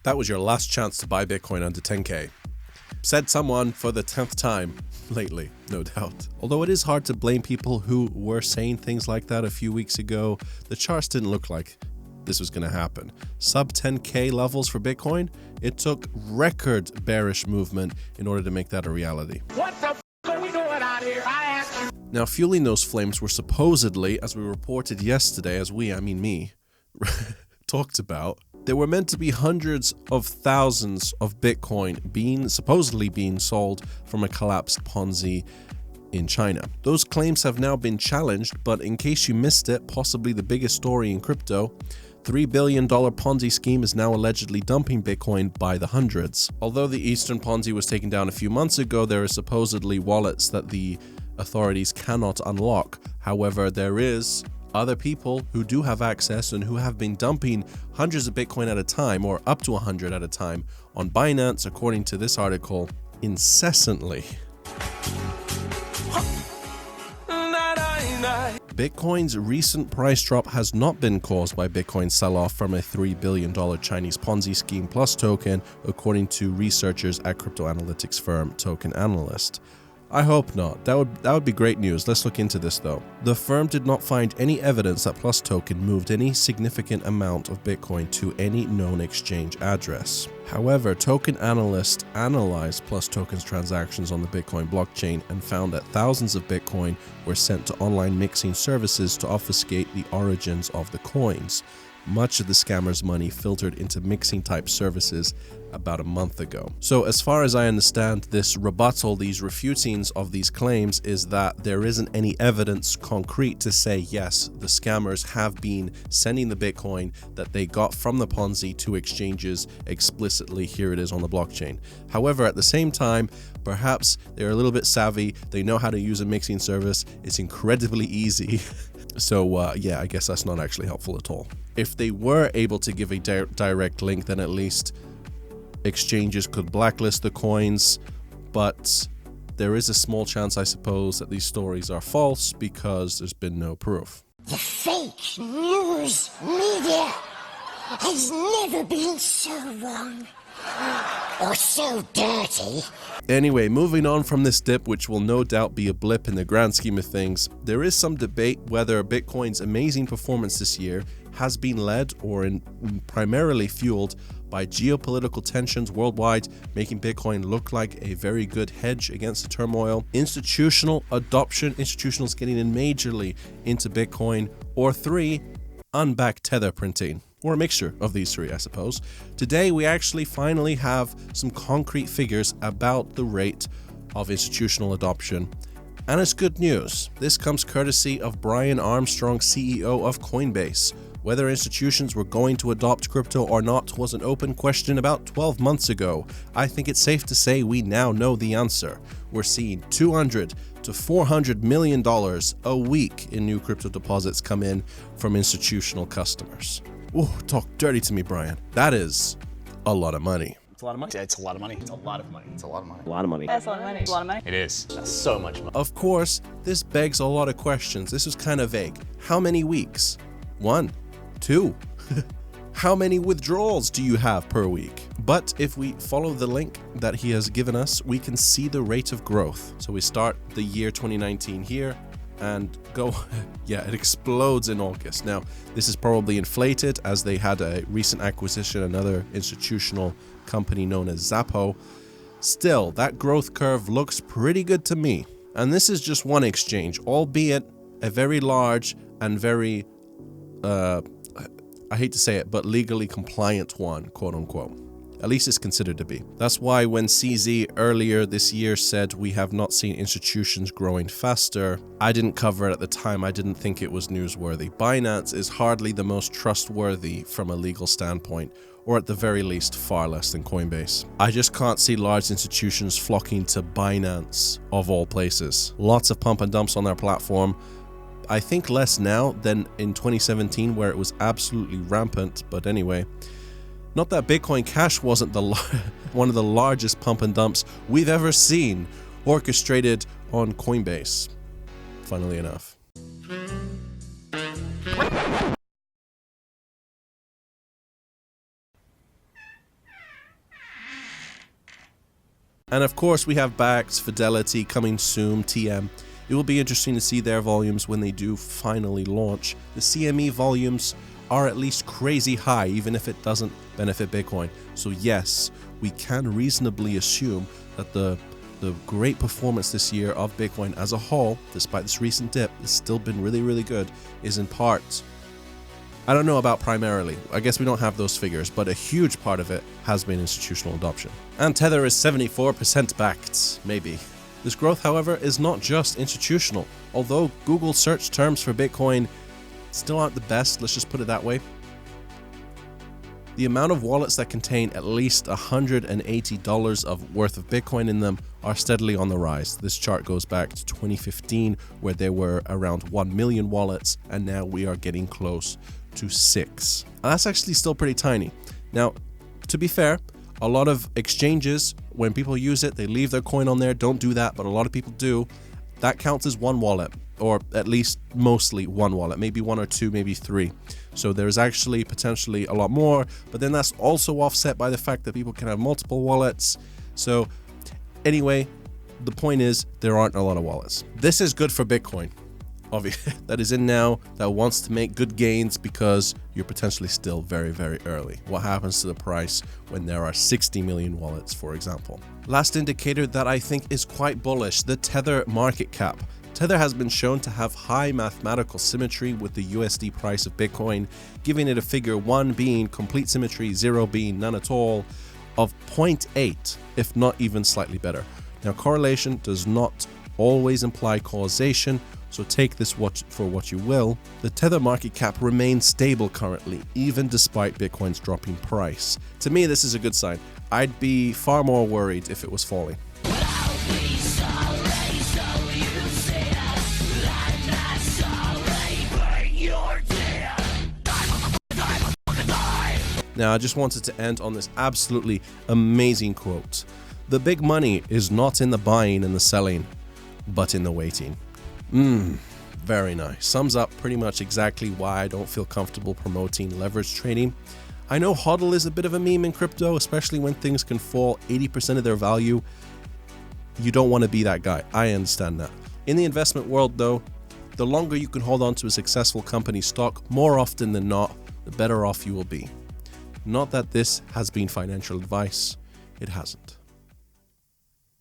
That was your last chance to buy Bitcoin under 10K. Said someone for the 10th time lately, no doubt. Although it is hard to blame people who were saying things like that a few weeks ago, the charts didn't look like this was going to happen. Sub 10K levels for Bitcoin, it took record bearish movement in order to make that a reality. What the f are we doing out here? I ask you. Now, fueling those flames were supposedly, as we reported yesterday, I mean me, talked about, there were meant to be hundreds of thousands of Bitcoin supposedly being sold from a collapsed Ponzi in China. Those claims have now been challenged, but in case you missed it, possibly the biggest story in crypto, $3 billion Ponzi scheme is now allegedly dumping Bitcoin by the hundreds. Although the Eastern Ponzi was taken down a few months ago, there are supposedly wallets that the authorities cannot unlock. However, there is other people who do have access and who have been dumping hundreds of Bitcoin at a time, or up to 100 at a time, on Binance, according to this article, incessantly. Bitcoin's recent price drop has not been caused by Bitcoin's sell-off from a $3 billion Chinese Ponzi scheme plus token, according to researchers at crypto analytics firm Token Analyst. I hope not. That would be great news. Let's look into this though. The firm did not find any evidence that Plus Token moved any significant amount of Bitcoin to any known exchange address. However, Token Analyst analyzed Plus Token's transactions on the Bitcoin blockchain and found that thousands of Bitcoin were sent to online mixing services to obfuscate the origins of the coins. Much of the scammers' money filtered into mixing type services about a month ago. So as far as I understand, this rebuttal, these refutings of these claims is that there isn't any evidence concrete to say, yes, the scammers have been sending the Bitcoin that they got from the Ponzi to exchanges explicitly. Here it is on the blockchain. However, at the same time, perhaps they're a little bit savvy. They know how to use a mixing service. It's incredibly easy. So yeah, I guess that's not actually helpful at all. If they were able to give a direct link, then at least exchanges could blacklist the coins, but there is a small chance, I suppose, that these stories are false because there's been no proof. The fake news media has never been so wrong or so dirty. Anyway, moving on from this dip, which will no doubt be a blip in the grand scheme of things, there is some debate whether Bitcoin's amazing performance this year has been led or primarily fueled by geopolitical tensions worldwide, making Bitcoin look like a very good hedge against the turmoil, institutional adoption, institutionals getting in majorly into Bitcoin, or 3, unbacked tether printing. Or a mixture of these 3, I suppose. Today, we actually finally have some concrete figures about the rate of institutional adoption. And it's good news. This comes courtesy of Brian Armstrong, CEO of Coinbase. Whether institutions were going to adopt crypto or not was an open question about 12 months ago. I think it's safe to say we now know the answer. We're seeing $200 to $400 million a week in new crypto deposits come in from institutional customers. Oh, talk dirty to me, Brian. That is a lot of money. It's a lot of money. It's a lot of money. It's a lot of money. It's a lot of money. A lot of money. That's a lot of money. It's a lot of money. It is. That's so much money. Of course, this begs a lot of questions. This is kind of vague. How many weeks? 1, 2. How many withdrawals do you have per week? But if we follow the link that he has given us, we can see the rate of growth. So we start the year 2019 here and go, yeah, it explodes in August. Now, this is probably inflated as they had a recent acquisition, another institutional company known as Xapo. Still, that growth curve looks pretty good to me. And this is just one exchange, albeit a very large and very, I hate to say it, but legally compliant one, quote unquote. At least it's considered to be. That's why when CZ earlier this year said we have not seen institutions growing faster, I didn't cover it at the time. I didn't think it was newsworthy. Binance is hardly the most trustworthy from a legal standpoint, or at the very least far less than Coinbase. I just can't see large institutions flocking to Binance of all places. Lots of pump and dumps on their platform. I think less now than in 2017 where it was absolutely rampant, but anyway. Not that Bitcoin Cash wasn't one of the largest pump and dumps we've ever seen orchestrated on Coinbase, funnily enough. And of course, we have Bakkt, Fidelity coming soon, TM. It will be interesting to see their volumes when they do finally launch. The CME volumes are at least crazy high, even if it doesn't benefit Bitcoin. So yes, we can reasonably assume that the great performance this year of Bitcoin as a whole, despite this recent dip, has still been really, really good, is in part, I don't know about primarily, I guess we don't have those figures, but a huge part of it has been institutional adoption. And Tether is 74% backed, maybe. This growth, however, is not just institutional. Although Google search terms for Bitcoin still aren't the best, let's just put it that way. The amount of wallets that contain at least $180 of worth of Bitcoin in them are steadily on the rise. This chart goes back to 2015, where there were around 1 million wallets, and now we are getting close to 6. And that's actually still pretty tiny. Now, to be fair, a lot of exchanges, when people use it, they leave their coin on there. Don't do that, but a lot of people do. That counts as one wallet, or at least mostly one wallet, maybe one or two, maybe three. So there's actually potentially a lot more, but then that's also offset by the fact that people can have multiple wallets. So anyway, the point is there aren't a lot of wallets. This is good for Bitcoin, obviously, that is in now, that wants to make good gains because you're potentially still very, very early. What happens to the price when there are 60 million wallets, for example? Last indicator that I think is quite bullish, the Tether market cap. Tether has been shown to have high mathematical symmetry with the USD price of Bitcoin, giving it a figure 1 being complete symmetry, 0 being none at all, of 0.8, if not even slightly better. Now, correlation does not always imply causation, so take this for what you will. The Tether market cap remains stable currently, even despite Bitcoin's dropping price. To me, this is a good sign. I'd be far more worried if it was falling. Now, I just wanted to end on this absolutely amazing quote. The big money is not in the buying and the selling, but in the waiting. Very nice. Sums up pretty much exactly why I don't feel comfortable promoting leverage trading. I know HODL is a bit of a meme in crypto, especially when things can fall 80% of their value. You don't want to be that guy. I understand that. In the investment world, though, the longer you can hold on to a successful company's stock, more often than not, the better off you will be. Not that this has been financial advice. It hasn't.